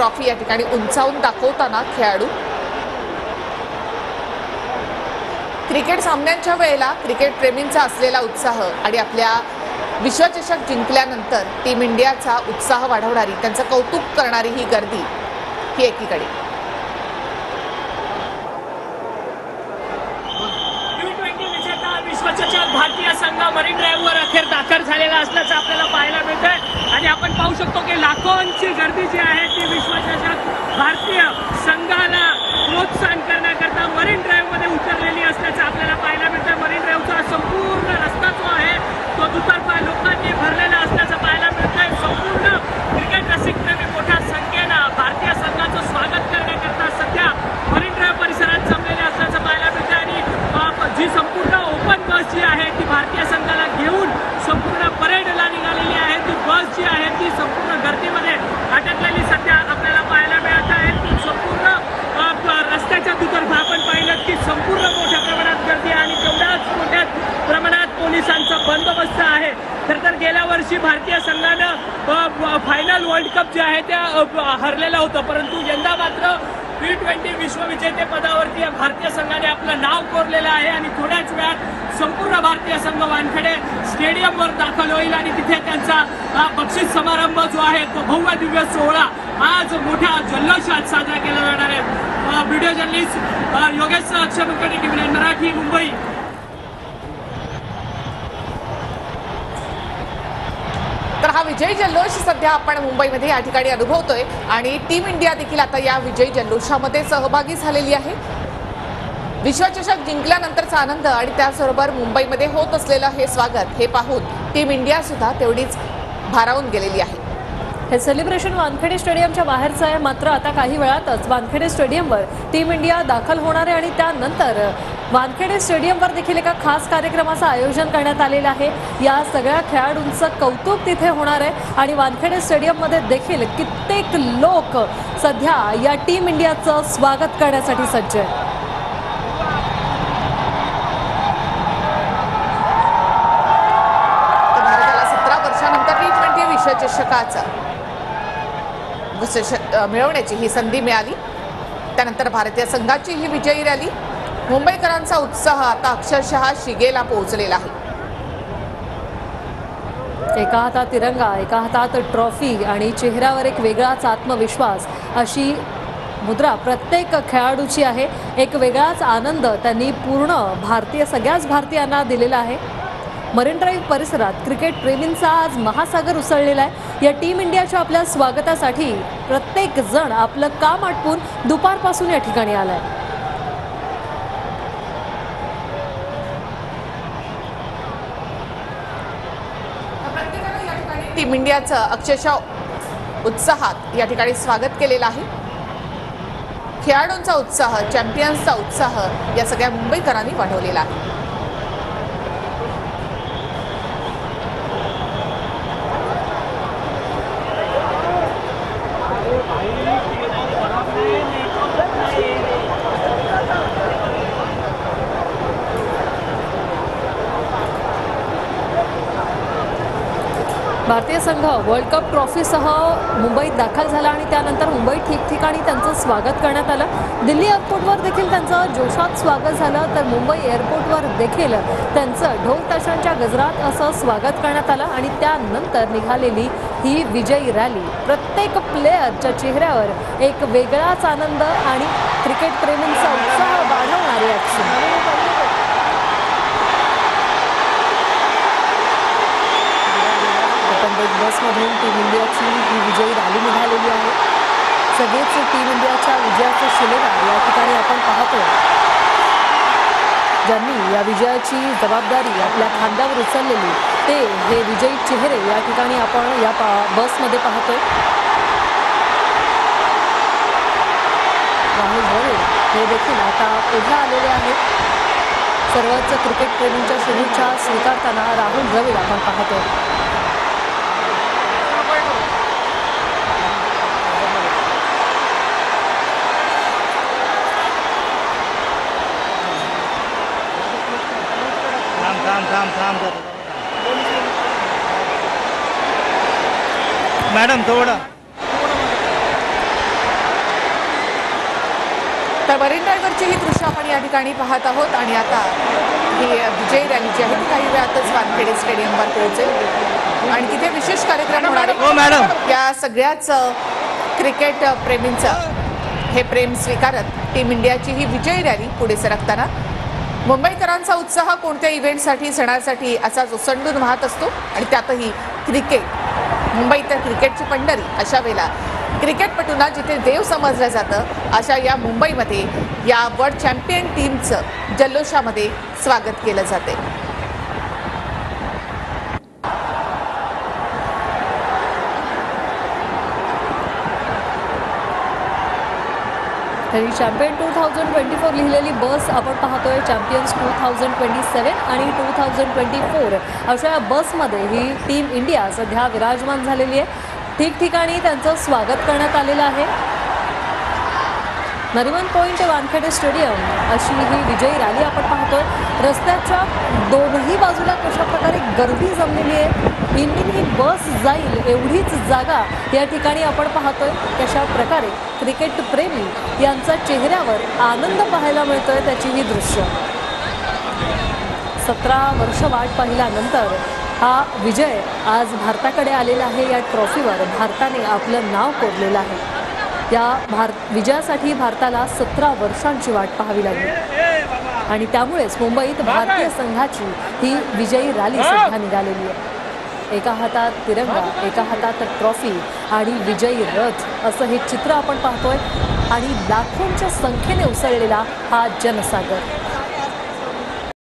Trophy या ठिकाणी उंचावून दाखवताना खेळाडू। क्रिकेट सामन्यांच्या वेळेला क्रिकेट प्रेमींचा असलेला उत्साह आणि आपल्या विश्वचषक जिंकल्यानंतर टीम इंडियाचा उत्साह वाढवणारी, त्यांचं कौतुक करणारी ही गर्दी ही एकीकडे। विश्वचषक भारतीय संघ मरीन ड्राईव्हवर अखेर दाखल झालेला असल्याचं आपल्याला पाहायला मिळतंय आणि आपण पाहू शकतो की लाखोंची गर्दी जी आहे ती विश्वचषक भारतीय संघाला प्रोत्साहन करण्याकरता मरीन ड्राईव्हमध्ये उतरलेली असल्याचं आपल्याला पाहायला मिळतंय। मरीन ड्राईव्हचा संपूर्ण रस्ता जो आहे तो दुतर्फा लोकांनी भरलेला असल्याचं पाहायला मिळतंय। संपूर्ण क्रिकेट रसिकप्रेमी मोठ्या संख्येनं भारतीय संघाचं स्वागत करण्याकरता सध्या मरीन ड्राईव्ह परिसरात जमलेले असल्याचं पाहायला मिळतंय आणि जी संपूर्ण ओपन बस जी आहे ती भारतीय संघाला घेऊन संपूर्ण परेडला निघालेली आहे, ती बस जी आहे ती संपूर्ण गर्दीमध्ये अटकलेली सध्या आपल्याला पाहायला मिळत आहे। ती संपूर्ण रस्त्याच्या दुतर्फा आपण पाहिलं की संपूर्ण मोठ्या प्रमाणात गर्दी आणि तेवढ्याच मोठ्या प्रमाणात पोलिसांचा बंदोबस्त आहे। तर गेल्या वर्षी भारतीय संघानं फायनल वर्ल्ड कप जे आहे त्या हरलेलं होतं, परंतु यंदा मात्र T20 विश्वविजेते पदावरती भारतीय संघाने आपलं नाव कोरलेलं आहे आणि थोड्याच वेळात संपूर्ण भारतीय संघ वानखेडे स्टेडियमवर दाखल होईल आणि तिथे त्यांचा बक्षीस समारंभ जो आहे तो भव्य दिव्य सोहळा आज मोठ्या जल्लोषात साजरा केला जाणार आहे। Video journalist Yogesh Akshar Kulkarni, TV Marathi, Mumbai. तर हा विजयी जल्लोष सध्या आपण मुंबईमध्ये या ठिकाणी अनुभवतोय आणि टीम इंडिया देखील आता या विजयी जल्लोषामध्ये सहभागी झालेली आहे। विश्वचषक जिंकल्यानंतरचा आनंद आणि त्याचबरोबर मुंबईमध्ये होत असलेलं हे स्वागत हे पाहून टीम इंडिया सुद्धा तेवढीच भारावून गेलेली आहे। हे सेलिब्रेशन वानखेडे स्टेडियमच्या बाहेरचं आहे, मात्र आता काही वेळातच वानखेडे स्टेडियमवर टीम इंडिया दाखल होणार आहे आणि त्यानंतर वानखेडे स्टेडियमवर देखील एका खास कार्यक्रमाचं आयोजन करण्यात आलेलं आहे। या सगळ्या खेळाडूंचं कौतुक तिथे होणार आहे आणि वानखेडे स्टेडियममध्ये देखील कित्येक लोक सध्या या टीम इंडियाचं स्वागत करण्यासाठी सज्ज आहेत। भारताला 17 वर्षानंतर T20 विश्वचषकाचा मिळवण्याची ही संधी मिळाली। त्यानंतर भारतीय संघाची ही विजयी रॅली, मुंबईकरांचा उत्साह आता अक्षरशः शिगेला पोहोचलेला आहे। एका हातात तिरंगा, एका हातात ट्रॉफी आणि चेहऱ्यावर एक वेगळाच आत्मविश्वास, अशी मुद्रा प्रत्येक खेळाडूची आहे। एक वेगळाच आनंद त्यांनी पूर्ण सगळ्याच भारतीयांना दिलेला आहे। मरीन ड्राईव्ह परिसरात क्रिकेट प्रेमींचा आज महासागर उसळलेला आहे। या टीम इंडियाच्या आपल्या स्वागतासाठी प्रत्येक जण आपलं काम आटपून दुपारपासून या ठिकाणी आलाय। टीम इंडियाचं अक्षरशः उत्साहात या ठिकाणी स्वागत केलेलं आहे। खेळाडूंचा उत्साह, चॅम्पियन्सचा उत्साह या सगळ्या मुंबईकरांनी वाढवलेला आहे। भारतीय संघ वर्ल्ड कप ट्रॉफीसह मुंबईत दाखल झाला आणि त्यानंतर मुंबईत ठिकठिकाणी त्यांचं स्वागत करण्यात आलं। दिल्ली एअरपोर्टवर देखील त्यांचं जोशात स्वागत झालं, तर मुंबई एअरपोर्टवर देखील त्यांचं ढोल ताशांच्या गजरात असं स्वागत करण्यात आलं आणि त्यानंतर निघालेली ही विजयी रॅली प्रत्येक प्लेयरच्या चेहऱ्यावर एक वेगळाच आनंद आणि क्रिकेट प्रेमींचा उत्साह वाढवणारी ॲक्शन। बसमधून टीम इंडियाची ही विजयी रॅली निघालेली आहे। सगळेच टीम इंडियाच्या विजयाचे शिलेदार या ठिकाणी आपण पाहतो, ज्यांनी या विजयाची जबाबदारी आपल्या खांद्यावर उचललेली ते हे विजयी चेहरे या ठिकाणी आपण या बसमध्ये पाहतोय। राहुल द्रविड हे देखील आता पुढे आलेले आहेत। सर्वच क्रिकेट प्रेमींच्या शुभेच्छा स्वीकारताना राहुल द्रविड आपण पाहतोय। मैडम थोड़ा तर मरीन ड्राईव्हवरची ही दृश्य आपण या ठिकाणी पाहत आहोत आणि आता ही विजय रॅली जी आहे ती काही वेळातच वानखेडे स्टेडियमवर पोहोचेल आणि तिथे विशेष कार्यक्रम होणार आहे। या सगळ्याच क्रिकेट प्रेमींचं हे प्रेम स्वीकारत टीम इंडियाची ही विजयी रॅली पुढे सरकताना मुंबईकरांचा उत्साह कोणत्या इव्हेंटसाठी सणासाठी असाच ओसंडून वाहत असतो आणि त्यातही क्रिकेट मुंबई तर क्रिकेटची पंढरी अशा वेळेला क्रिकेटपटूंना जिथे देव समजलं जातं अशा या मुंबईमध्ये या वर्ल्ड चॅम्पियन टीमचं जल्लोषामध्ये स्वागत केलं जाते। तरी चॅम्पियन 2024 लिहिलेली बस आपण पाहतोय चॅम्पियन्स 2027 आणि 2024 अशा या बसमध्ये ही टीम इंडिया सध्या विराजमान झालेली आहे। ठिकठिकाणी त्यांचं स्वागत करण्यात आलेलं आहे। नरिमन पॉइंट ते वानखेडे स्टेडियम अशी ही विजयी रॅली आपण पाहतोय। रस्त्याच्या दोनही बाजूला कशा प्रकारे गर्दी जमलेली आहे, इंडियन ही बस जाईल एवढीच जागा या ठिकाणी आपण पाहतोय। कशा प्रकारे क्रिकेट प्रेमी यांचा चेहऱ्यावर आनंद पाहायला मिळतोय त्याची ही दृश्य। 17 वर्ष वाट पाहिल्यानंतर हा विजय आज भारताकडे आलेला आहे। या ट्रॉफीवर भारताने आपलं नाव कोरलेलं आहे। या विजयासाठी भारताला 17 वर्षांची वाट पाहावी लागली आणि त्यामुळेच मुंबईत भारतीय संघाची ही विजयी रॅली सध्या निघालेली आहे। एका हातात तिरंगा, एका हातात ट्रॉफी आणि विजयी रथ असं हे चित्र आपण पाहतोय आणि लाखोंच्या संख्येने उसळलेला हा जनसागर।